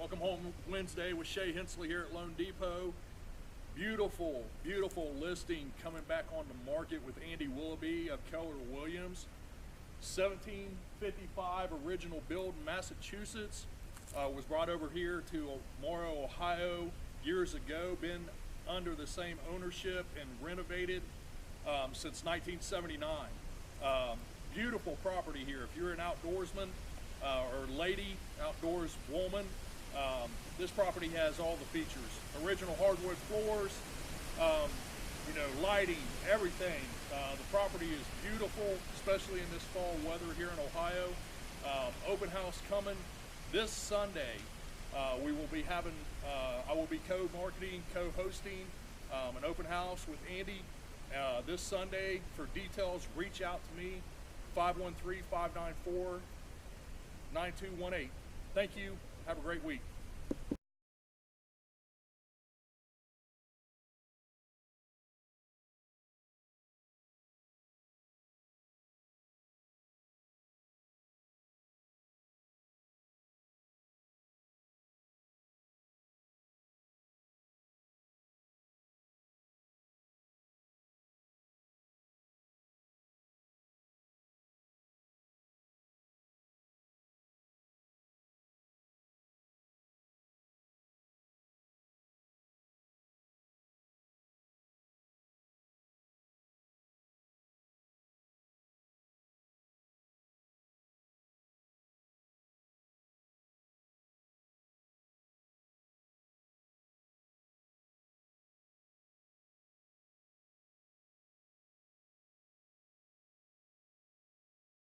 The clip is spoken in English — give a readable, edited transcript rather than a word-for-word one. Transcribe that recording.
Welcome home Wednesday with Shay Hensley here at Loan Depot. Beautiful, beautiful listing coming back on the market with Andy Willoughby of Keller Williams. 1755 original build in Massachusetts. Was brought over here to Morrow, Ohio years ago. Been under the same ownership and renovated since 1979. Beautiful property here. If you're an outdoorsman or lady, outdoors woman, this property has all the features. Original hardwood floors, lighting, everything. The property is beautiful, especially in this fall weather here in Ohio. Open house coming this Sunday. We will be having, I will be co-marketing, co-hosting an open house with Andy this Sunday. For details, reach out to me, 513-594-9218. Thank you. Have a great week.